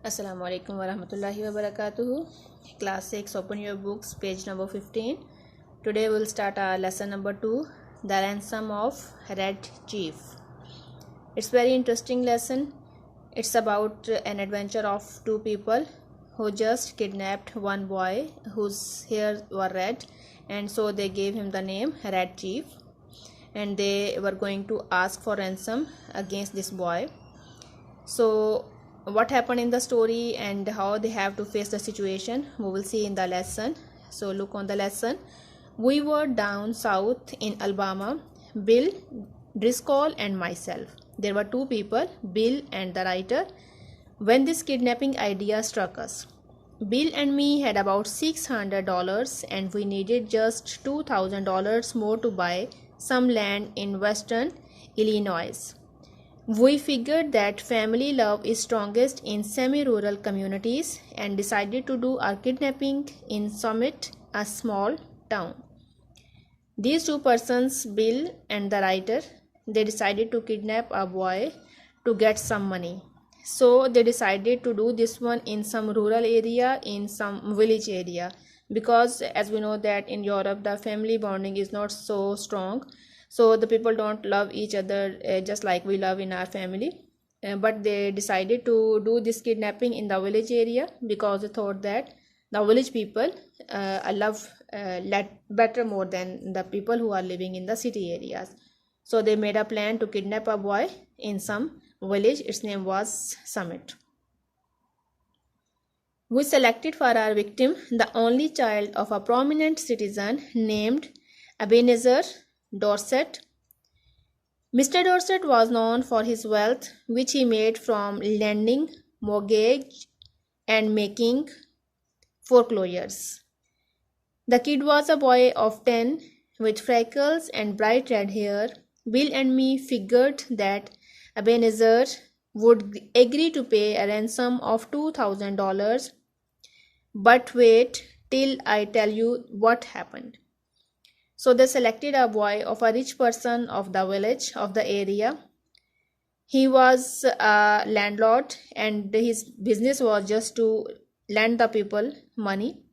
Assalamu alaikum warahmatullahi wabarakatuh. Class 6, open your books, page number 15. Today we'll start our lesson number 2, The Ransom of Red Chief. It's very interesting lesson. It's about an adventure of two people who just kidnapped one boy whose hair were red, and so they gave him the name Red Chief, and they were going to ask for ransom against this boy. So what happened in the story and how they have to face the situation, we will see in the lesson. So look on the lesson. We were down south in Alabama, Bill, Driscoll and myself. There were two people, Bill and the writer, when this kidnapping idea struck us. Bill and me had about $600 and we needed just $2,000 more to buy some land in western Illinois. We figured that family love is strongest in semi-rural communities and decided to do our kidnapping in Summit, a small town. These two persons, Bill and the writer, they decided to kidnap a boy to get some money. So they decided to do this one in some rural area, in some village area, because as we know that in Europe the family bonding is not so strong. So the people don't love each other just like we love in our family. But they decided to do this kidnapping in the village area because they thought that the village people love better more than the people who are living in the city areas. So they made a plan to kidnap a boy in some village. Its name was Summit. We selected for our victim the only child of a prominent citizen named Ebenezer Dorset. Mr. Dorset was known for his wealth, which he made from lending, mortgage, and making foreclosures. The kid was a boy of 10 with freckles and bright red hair. Bill and me figured that Ebenezer would agree to pay a ransom of $2,000. But wait till I tell you what happened. So they selected a boy of a rich person of the village, of the area. He was a landlord and his business was just to lend the people money.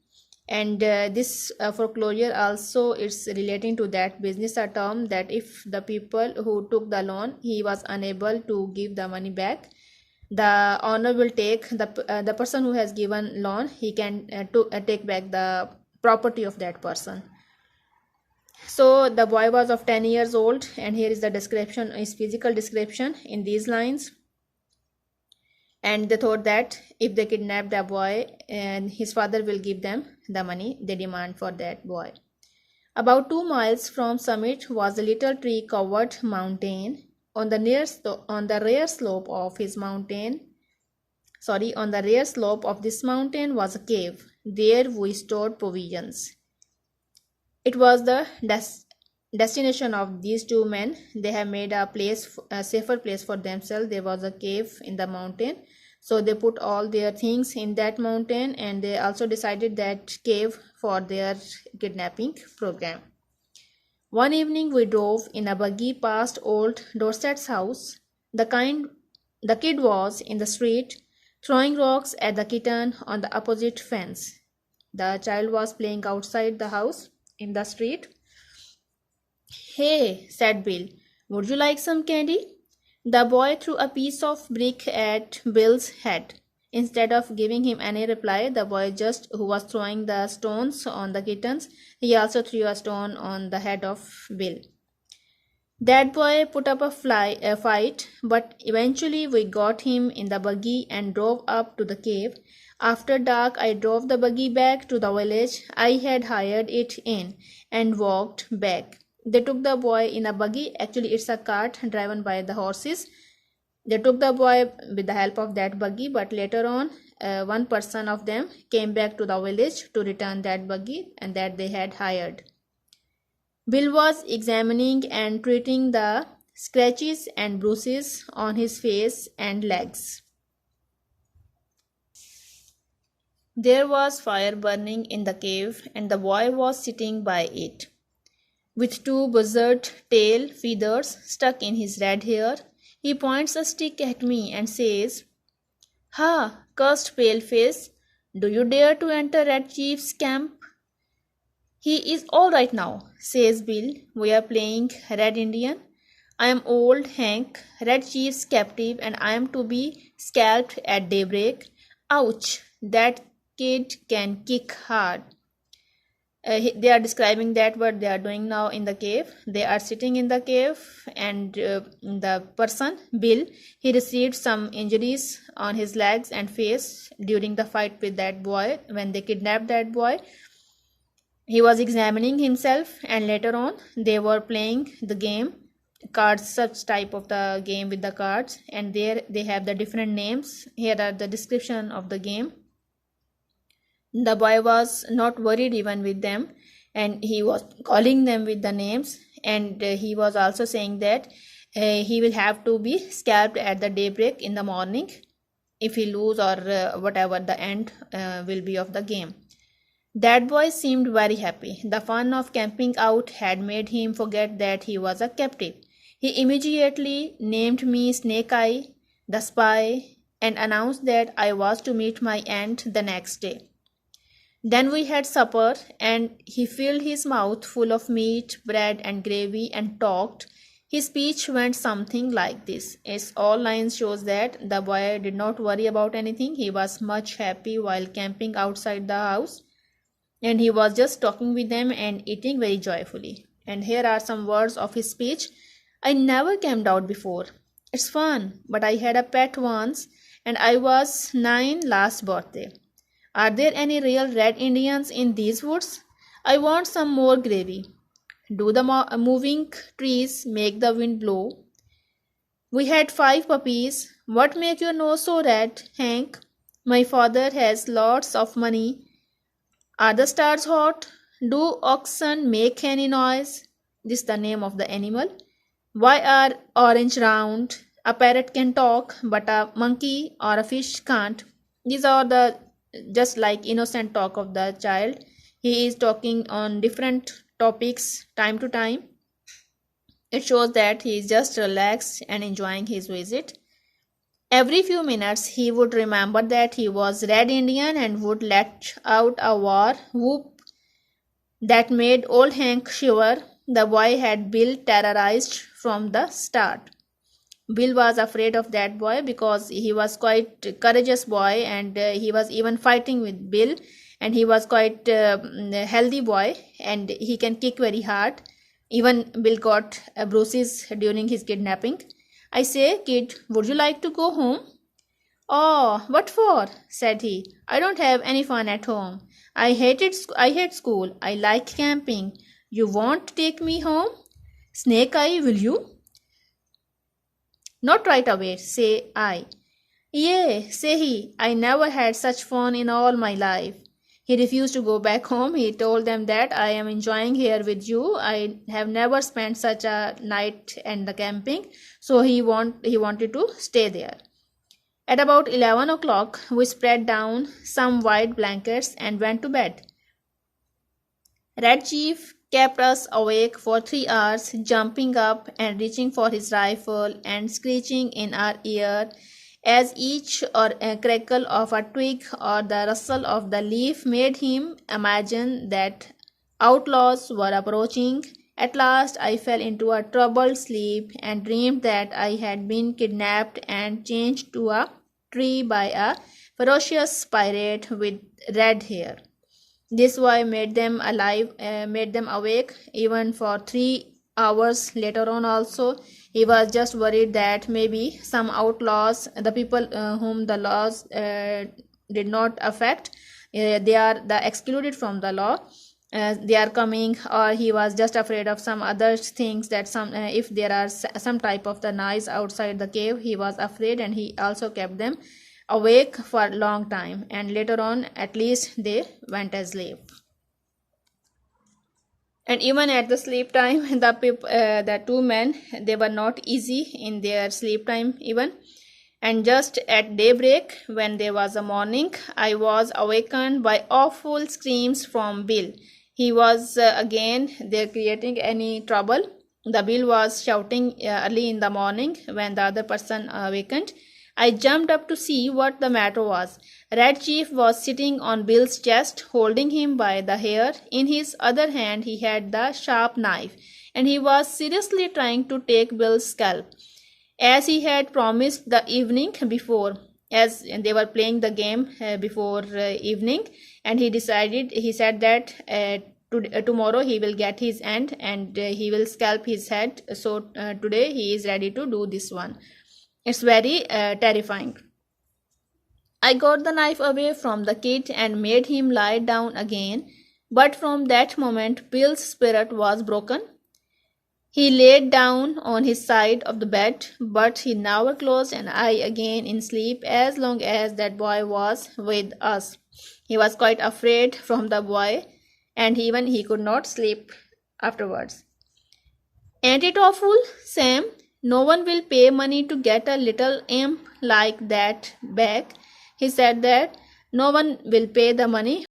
And this foreclosure also is relating to that business, a term that if the people who took the loan, he was unable to give the money back, the owner will take the person who has given loan, he can take back the property of that person. So the boy was of 10 years old, and here is the description, his physical description in these lines. And they thought that if they kidnap the boy, and his father will give them the money they demand for that boy. About 2 miles from Summit was a little tree covered mountain. On the rear slope of this mountain was a cave. There we stored provisions. It was the destination of these two men. They have made a safer place for themselves. There was a cave in the mountain, so they put all their things in that mountain, and they also decided that cave for their kidnapping program. One evening we drove in a buggy past old Dorset's house. The kid was in the street throwing rocks at the kitten on the opposite fence. The child was playing outside the house in the street. "Hey," said Bill, "would you like some candy?" The boy threw a piece of brick at Bill's head. Instead of giving him any reply, the boy who was throwing the stones on the kittens, he also threw a stone on the head of Bill. That boy put up a fight, but eventually we got him in the buggy and drove up to the cave. After dark, I drove the buggy back to the village I had hired it in and walked back. They took the boy in a buggy. Actually, it's a cart driven by the horses. They took the boy with the help of that buggy, but later on, one person of them came back to the village to return that buggy and that they had hired. Bill was examining and treating the scratches and bruises on his face and legs. There was fire burning in the cave, and the boy was sitting by it, with two buzzard tail feathers stuck in his red hair. He points a stick at me and says, Ha, cursed paleface, do you dare to enter Red Chief's camp? He is all right now, says Bill. We are playing Red Indian. I am old Hank, Red Chief's captive, and I am to be scalped at daybreak. Ouch, that kid can kick hard. They are describing that what they are doing now in the cave. They are sitting in the cave, and the person Bill, he received some injuries on his legs and face during the fight with that boy. When they kidnapped that boy, he was examining himself, and later on they were playing the game cards, such type of the game with the cards, and there they have the different names. Here are the description of the game. The boy was not worried even with them, and he was calling them with the names, and he was also saying that he will have to be scalped at the daybreak in the morning if he lose, or whatever the end will be of the game. That boy seemed very happy. The fun of camping out had made him forget that he was a captive. He immediately named me Snake Eye, the spy, and announced that I was to meet my aunt the next day. Then we had supper, and he filled his mouth full of meat, bread, and gravy and talked. His speech went something like this. Its all lines shows that the boy did not worry about anything. He was much happy while camping outside the house, and he was just talking with them and eating very joyfully. And here are some words of his speech. I never camped out before. It's fun, but I had a pet once, and I was 9 last birthday. Are there any real red Indians in these woods? I want some more gravy. Do the moving trees make the wind blow? We had 5 puppies. What make your nose so red, Hank? My father has lots of money. Are the stars hot? Do oxen make any noise? This is the name of the animal. Why are orange round? A parrot can talk, but a monkey or a fish can't. These are the just like innocent talk of the child. He is talking on different topics time to time. It shows that he is just relaxed and enjoying his visit. Every few minutes he would remember that he was Red Indian and would let out a war whoop that made old Hank shiver. The boy had Bill terrorized from the start. Bill was afraid of that boy because he was quite a courageous boy, and he was even fighting with Bill, and he was quite a healthy boy, and he can kick very hard. Even Bill got bruises during his kidnapping. I say, kid, would you like to go home? Oh, what for? Said he. I don't have any fun at home. I hate school. I like camping. You won't take me home? Snake Eye, will you? Not right away, say I. Yea, say he, I never had such fun in all my life. He refused to go back home. He told them that I am enjoying here with you. I have never spent such a night in the camping, so he wanted to stay there. At about 11 o'clock, we spread down some white blankets and went to bed. Red Chief kept us awake for 3 hours, jumping up and reaching for his rifle and screeching in our ear as each or a crackle of a twig or the rustle of the leaf made him imagine that outlaws were approaching. At last I fell into a troubled sleep and dreamed that I had been kidnapped and changed to a tree by a ferocious pirate with red hair. This boy made them awake even for 3 hours later on also. He was just worried that maybe some outlaws, the people whom the laws did not affect, they are the excluded from the law. They are coming, or he was just afraid of some other things, that some if there are some type of the noise outside the cave, he was afraid, and he also kept them awake for a long time, and later on at least they went asleep. And even at the sleep time, the two men, they were not easy in their sleep time even. And just at daybreak, when there was a morning, I was awakened by awful screams from Bill. He was again there creating any trouble. The Bill was shouting early in the morning when the other person awakened. I jumped up to see what the matter was. Red Chief was sitting on Bill's chest, holding him by the hair. In his other hand, he had the sharp knife, and he was seriously trying to take Bill's scalp, as he had promised the evening before. As they were playing the game before evening, and he said that tomorrow he will get his end, and he will scalp his head. So today he is ready to do this one. It's very terrifying. I got the knife away from the kid and made him lie down again, but from that moment Bill's spirit was broken. He laid down on his side of the bed, but he never closed an eye again in sleep as long as that boy was with us. He was quite afraid from the boy, and even he could not sleep afterwards. Ain't it awful, Sam? No one will pay money to get a little imp like that back. He said that no one will pay the money